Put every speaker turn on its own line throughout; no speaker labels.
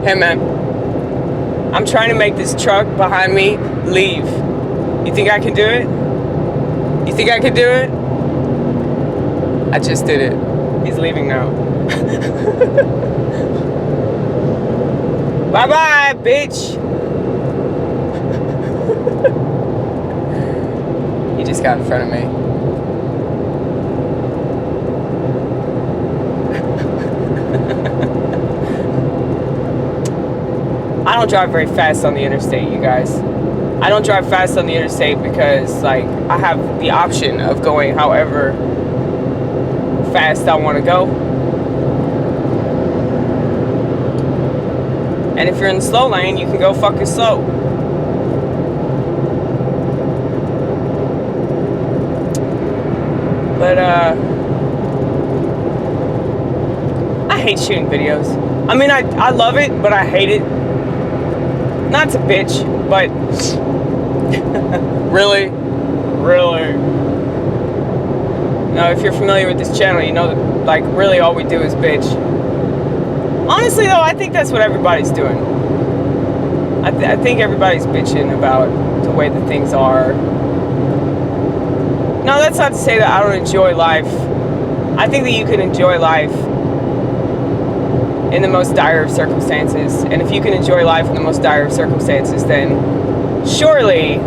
Hey man, I'm trying to make this truck behind me leave. You think I can do it? You think I could do it? I just did it. He's leaving now. Bye-bye, bitch. He just got in front of me. I don't drive very fast on the interstate, you guys. I don't drive fast on the interstate because, like, I have the option of going however fast I want to go. And if you're in the slow lane, you can go fucking slow. But, I hate shooting videos. I mean, I love it, but I hate it. Not to bitch, but really? Now, if you're familiar with this channel, you know that, like, really all we do is bitch. Honestly, though, I think that's what everybody's doing. I think everybody's bitching about the way that things are. No, that's not to say that I don't enjoy life. I think that you can enjoy life in the most dire of circumstances. And if you can enjoy life in the most dire of circumstances, then surely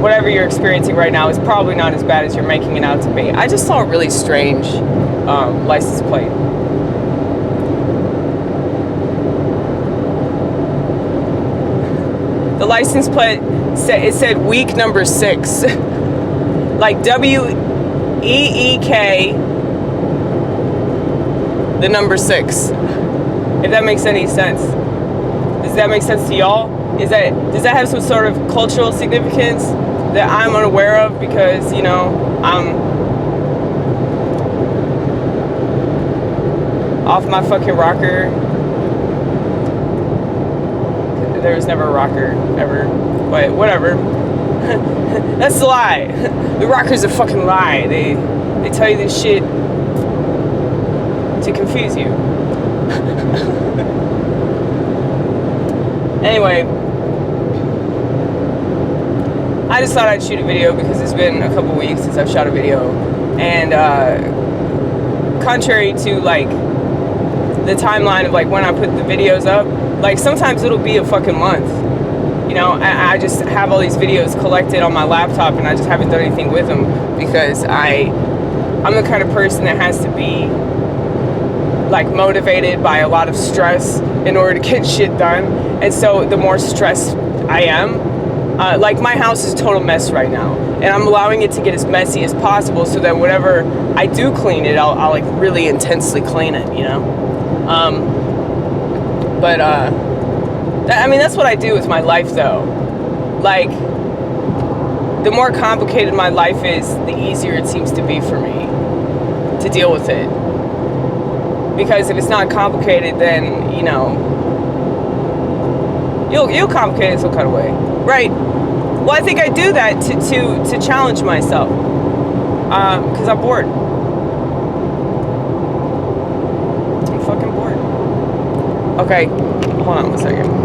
whatever you're experiencing right now is probably not as bad as you're making it out to be. I just saw a really strange license plate. The license plate it said week number 6. Like WEEK, the number 6. If that makes any sense. Does that make sense to y'all? Does that have some sort of cultural significance that I'm unaware of because, you know, I'm off my fucking rocker? There was never a rocker, ever. But whatever. That's a lie. The rocker's a fucking lie. They tell you this shit to confuse you. Anyway, I just thought I'd shoot a video because it's been a couple weeks since I've shot a video. And contrary to, like, the timeline of, like, when I put the videos up, like, sometimes it'll be a fucking month. You know, I just have all these videos collected on my laptop and I just haven't done anything with them because I'm the kind of person that has to be, like, motivated by a lot of stress in order to get shit done. And so the more stressed I am, like, my house is a total mess right now. And I'm allowing it to get as messy as possible so that whenever I do clean it, I'll like, really intensely clean it, you know? I mean, that's what I do with my life, though. Like, the more complicated my life is, the easier it seems to be for me to deal with it. Because if it's not complicated, then, you know, you'll complicate it some kind of way. Right. Well, I think I do that to challenge myself. Because I'm bored. I'm fucking bored. Okay, hold on one second.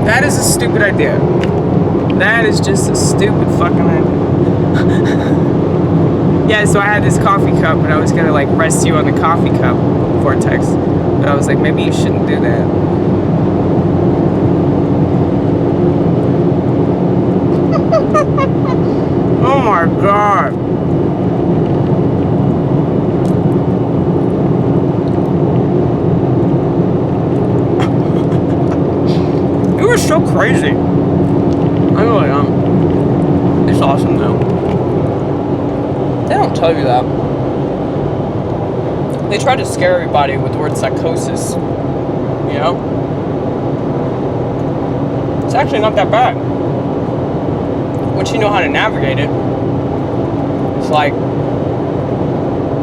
That is a stupid idea. That is just a stupid fucking idea. Yeah, so I had this coffee cup, and I was gonna, like, rest you on the coffee cup vortex. But I was like, maybe you shouldn't do that. Oh my god. You were so crazy. I really am. It's awesome though. They don't tell you that. They try to scare everybody with the word psychosis. You know? It's actually not that bad. Once you know how to navigate it, it's like,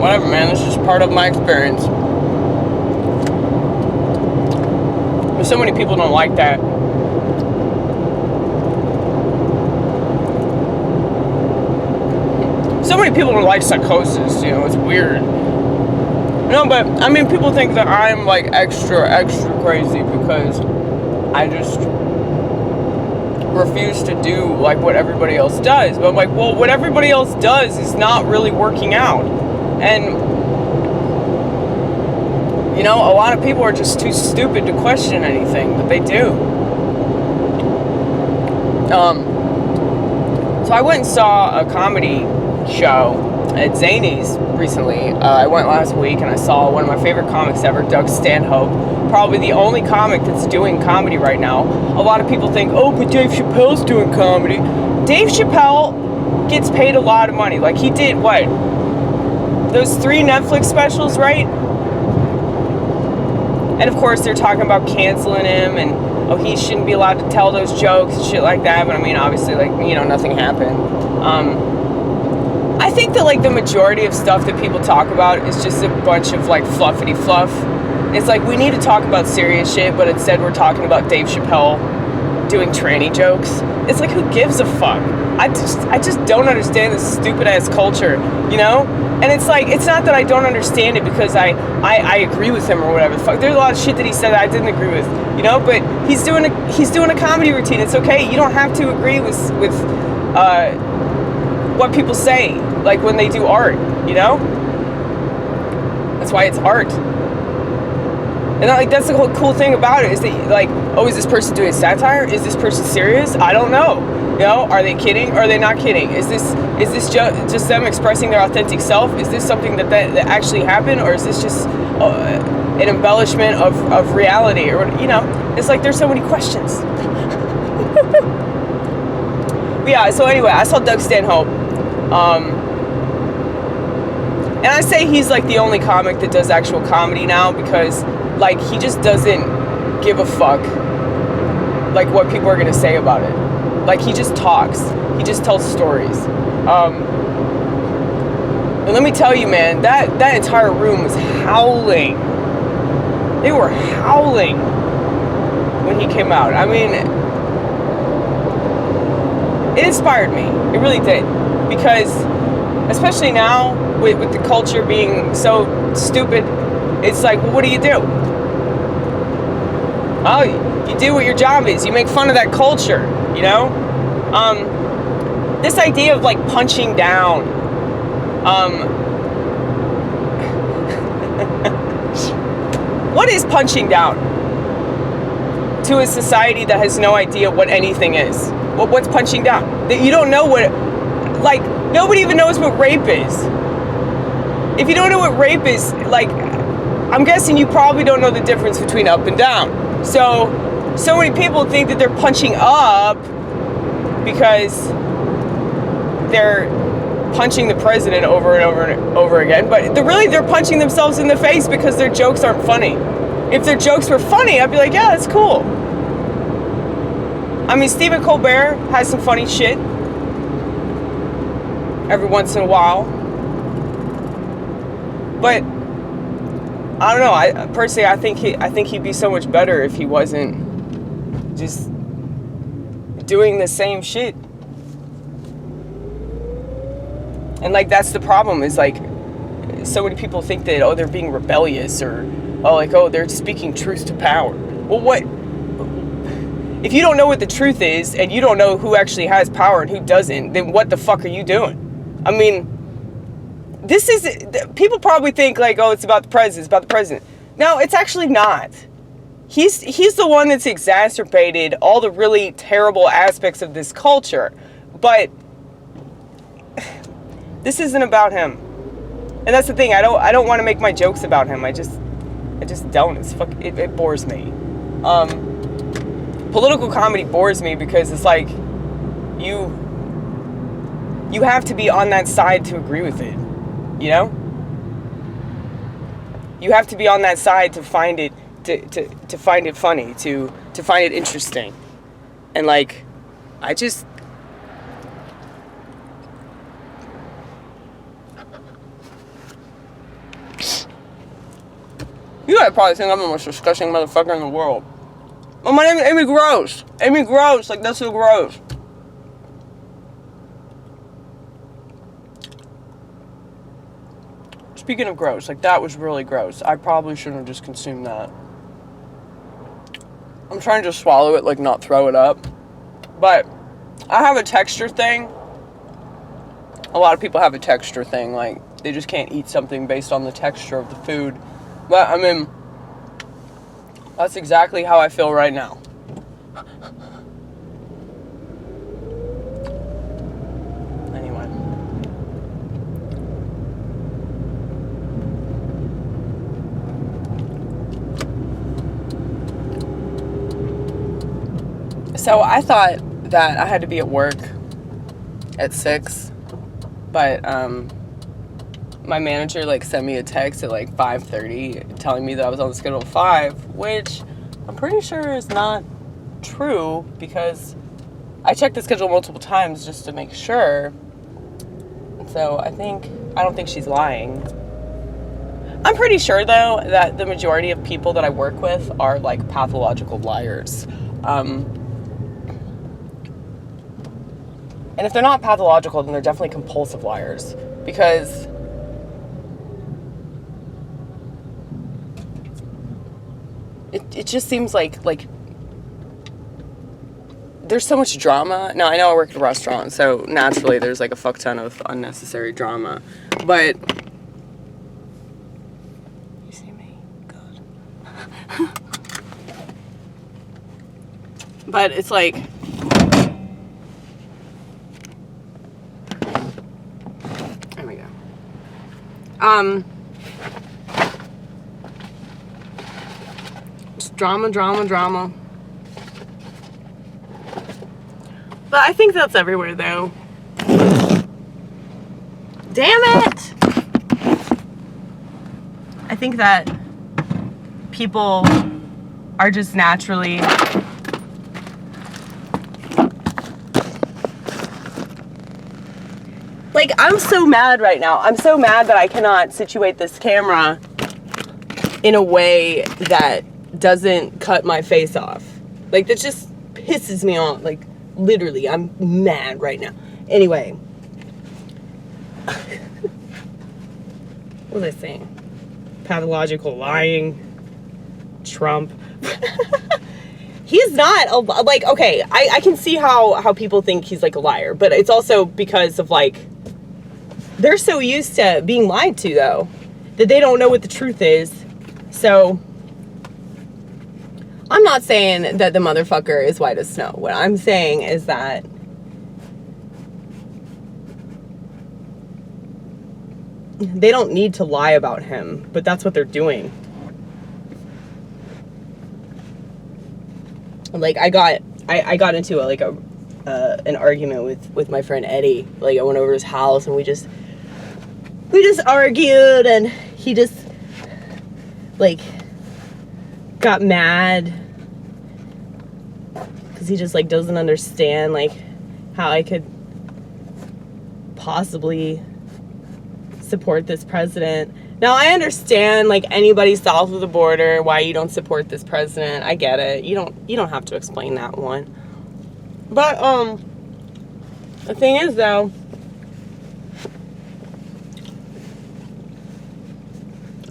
whatever, man, this is part of my experience. But so many people don't like that. So many people don't like Psychosis, you know, it's weird. No, but, I mean, people think that I'm, like, extra crazy because I just refuse to do, like, what everybody else does. But I'm like, well, what everybody else does is not really working out. And, you know, a lot of people are just too stupid to question anything, but they do. So I went and saw a comedy show at Zany's recently. I went last week and I saw one of my favorite comics ever, Doug Stanhope. Probably the only comic that's doing comedy right now. A lot of people think, oh, but Dave Chappelle's doing comedy. Dave Chappelle gets paid a lot of money. Like, he did, what? Those 3 Netflix specials, right? And of course, they're talking about canceling him and, oh, he shouldn't be allowed to tell those jokes and shit like that. But I mean, obviously, like, you know, nothing happened. I think that, like, the majority of stuff that people talk about is just a bunch of, like, fluffity fluff. It's like, we need to talk about serious shit, but instead we're talking about Dave Chappelle doing tranny jokes. It's like, who gives a fuck? I just don't understand this stupid ass culture, you know? And it's like, it's not that I don't understand it because I agree with him or whatever the fuck. There's a lot of shit that he said that I didn't agree with, you know? But he's doing a comedy routine. It's okay. You don't have to agree with what people say, like when they do art, you know? That's why it's art. And like, that's the whole cool thing about it, is that, like, oh, is this person doing satire? Is this person serious? I don't know. You know, are they kidding? Or are they not kidding? Is this just them expressing their authentic self? Is this something that actually happened? Or is this just an embellishment of reality? Or, you know, it's like, there's so many questions. But yeah, so anyway, I saw Doug Stanhope. And I say he's like the only comic that does actual comedy now because, like, he just doesn't give a fuck, like, what people are gonna say about it. Like, he just talks. He just tells stories. And let me tell you, man, that entire room was howling. They were howling when he came out. I mean, it inspired me. It really did. Because, especially now, with the culture being so stupid, it's like, well, what do? Oh, you do what your job is. You make fun of that culture, you know? This idea of, like, punching down. What is punching down to a society that has no idea what anything is? What's punching down? You don't know what, like, nobody even knows what rape is. If you don't know what rape is, like, I'm guessing you probably don't know the difference between up and down. So many people think that they're punching up because they're punching the president over and over and over again, but they're punching themselves in the face because their jokes aren't funny. If their jokes were funny, I'd be like, yeah, that's cool. I mean, Stephen Colbert has some funny shit every once in a while, but I don't know. I personally, I think he'd be so much better if he wasn't just doing the same shit. And, like, that's the problem, is, like, so many people think that, oh, they're being rebellious, or, oh, like, oh, they're speaking truth to power. Well, what? If you don't know what the truth is, and you don't know who actually has power and who doesn't, then what the fuck are you doing? I mean, people probably think, like, oh, it's about the president. No, it's actually not. He's the one that's exacerbated all the really terrible aspects of this culture. But this isn't about him. And that's the thing. I don't want to make my jokes about him. I just don't. It bores me. Political comedy bores me because it's like you have to be on that side to agree with it. You know? You have to be on that side to find it to find it funny, to find it interesting. And, like, you guys probably think I'm the most disgusting motherfucker in the world. Well, my name is Amy Gross. Amy Gross, like, that's so gross.
Speaking of gross, like, that was really gross. I probably shouldn't have just consumed that. I'm trying to swallow it, like, not throw it up. But I have a texture thing. A lot of people have a texture thing. Like, they just can't eat something based on the texture of the food. But, I mean, that's exactly how I feel right now. Anyway. So I thought that I had to be at work at 6, but my manager like sent me a text at like 5:30 telling me that I was on the schedule at 5, which I'm pretty sure is not true because I checked the schedule multiple times just to make sure. So I don't think she's lying. I'm pretty sure though that the majority of people that I work with are like pathological liars. And if they're not pathological, then they're definitely compulsive liars. Because it just seems like there's so much drama. Now, I know I work at a restaurant, so naturally there's like a fuck ton of unnecessary drama. But you see me? Good. But it's like, there we go. Just drama. But I think that's everywhere, though. Damn it! I think that people are just naturally like, I'm so mad right now. I'm so mad that I cannot situate this camera in a way that doesn't cut my face off. Like, that just pisses me off. Like, literally, I'm mad right now. Anyway. What was I saying? Pathological lying. Trump. He's not, like, okay, I can see how people think he's, like, a liar. But it's also because of, like, they're so used to being lied to, though, that they don't know what the truth is. So I'm not saying that the motherfucker is white as snow. What I'm saying is that they don't need to lie about him, but that's what they're doing. Like, I got into an argument with my friend Eddie. Like, I went over to his house and we just argued, and he just like got mad because he just like doesn't understand like how I could possibly support this president. Now, I understand, like, anybody south of the border, why you don't support this president. I get it. You don't have to explain that one. But the thing is, though,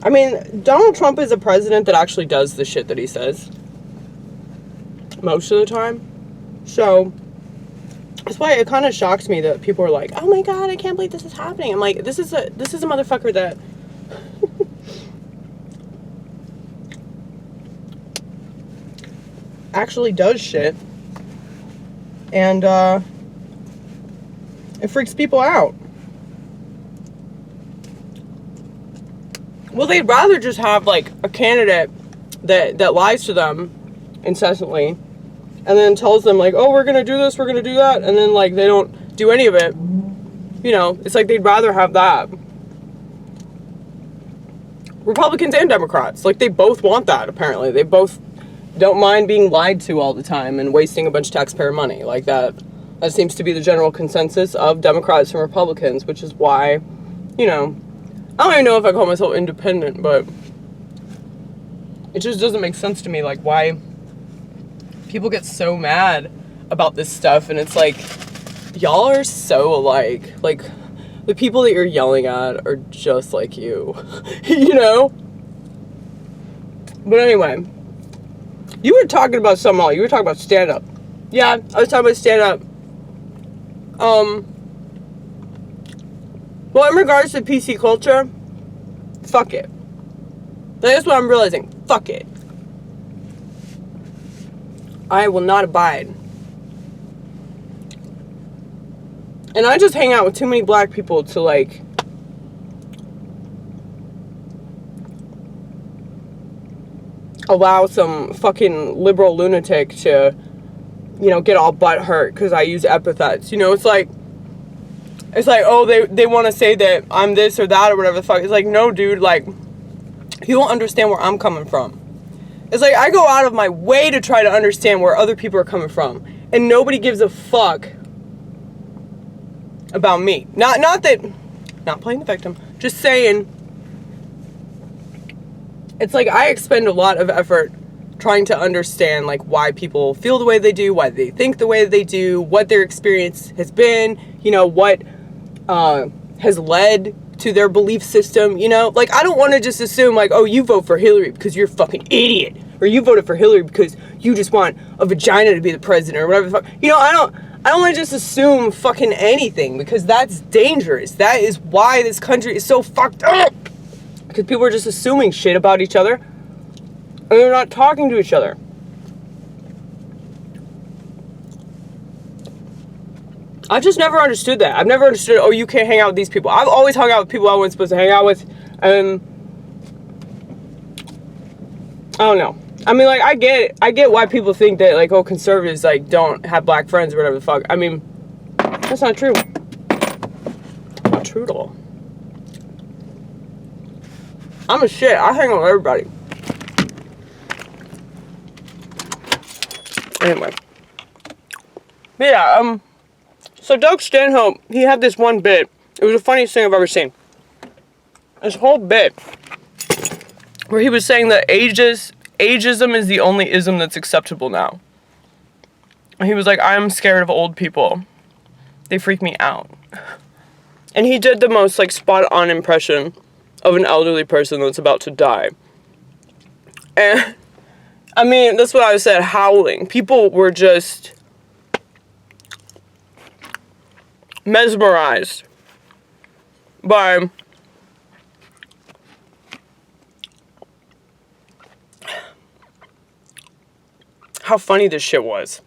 I mean, Donald Trump is a president that actually does the shit that he says most of the time. So that's why it kind of shocks me that people are like, "Oh my God, I can't believe this is happening." I'm like, this is a motherfucker that actually does shit, and it freaks people out. Well, they'd rather just have like a candidate that lies to them incessantly and then tells them like, "Oh, we're gonna do this, we're gonna do that," and then like they don't do any of it. You know, it's like they'd rather have that. Republicans and Democrats, like, they both want that, apparently. They both don't mind being lied to all the time and wasting a bunch of taxpayer money. Like, that seems to be the general consensus of Democrats and Republicans, which is why, you know, I don't even know if I call myself independent, but it just doesn't make sense to me, like, why people get so mad about this stuff. And it's like, y'all are so alike. Like, the people that you're yelling at are just like you. You know? But anyway, you were talking about something else. You were talking about stand-up. Yeah, I was talking about stand-up. Well, in regards to PC culture, fuck it. That's what I'm realizing. Fuck it. I will not abide. And I just hang out with too many black people to, like, allow some fucking liberal lunatic to, you know, get all butthurt because I use epithets. You know, it's like, oh, they want to say that I'm this or that or whatever the fuck. It's like, no, dude, like, you don't understand where I'm coming from. It's like, I go out of my way to try to understand where other people are coming from, and nobody gives a fuck about me. Not playing the victim, just saying, it's like I expend a lot of effort trying to understand, like, why people feel the way they do, why they think the way they do, what their experience has been, you know, what has led to their belief system, you know? Like, I don't want to just assume, like, oh, you vote for Hillary because you're a fucking idiot, or you voted for Hillary because you just want a vagina to be the president, or whatever the fuck. You know, I don't want to just assume fucking anything, because that's dangerous. That is why this country is so fucked up. Because people are just assuming shit about each other, and they're not talking to each other. I've just never understood that. I've never understood, oh, you can't hang out with these people. I've always hung out with people I wasn't supposed to hang out with, and I don't know. I mean, like, I get why people think that, like, oh, conservatives, like, don't have black friends or whatever the fuck. I mean, that's not true. Not true at all. I'm a shit. I hang out with everybody. Anyway. But yeah, so Doug Stanhope, he had this one bit. It was the funniest thing I've ever seen. This whole bit where he was saying that ageism is the only ism that's acceptable now. And he was like, I'm scared of old people. They freak me out. And he did the most, like, spot-on impression of an elderly person that's about to die. And, I mean, that's what I said, howling. People were just mesmerized by how funny this shit was.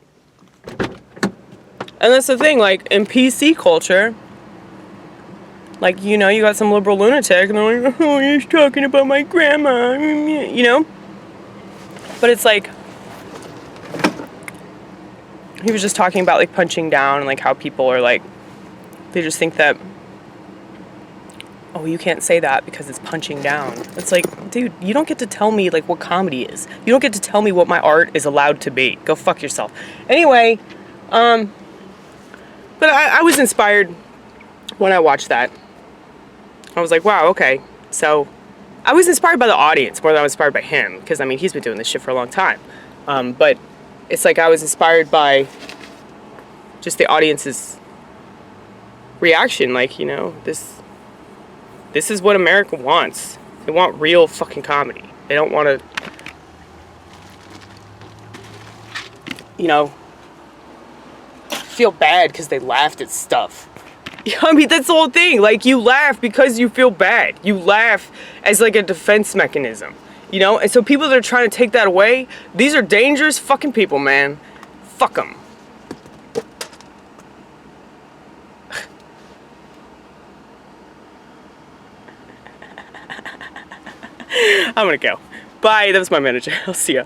And that's the thing, like, in PC culture, like, you know, you got some liberal lunatic, and they're like, oh, he's talking about my grandma, you know? But it's like, he was just talking about, like, punching down, and, like, how people are, like, they just think that, oh, you can't say that because it's punching down. It's like, dude, you don't get to tell me, like, what comedy is. You don't get to tell me what my art is allowed to be. Go fuck yourself. Anyway, but I was inspired when I watched that. I was like, wow, okay. So I was inspired by the audience more than I was inspired by him, because, I mean, he's been doing this shit for a long time. But it's like I was inspired by just the audience's reaction. Like, you know, this is what America wants. They want real fucking comedy. They don't want to, you know, feel bad because they laughed at stuff. I mean, that's the whole thing. Like, you laugh because you feel bad. You laugh as, like, a defense mechanism, you know? And so people that are trying to take that away, these are dangerous fucking people, man. Fuck them. I'm gonna go. Bye. That was my manager. I'll see ya.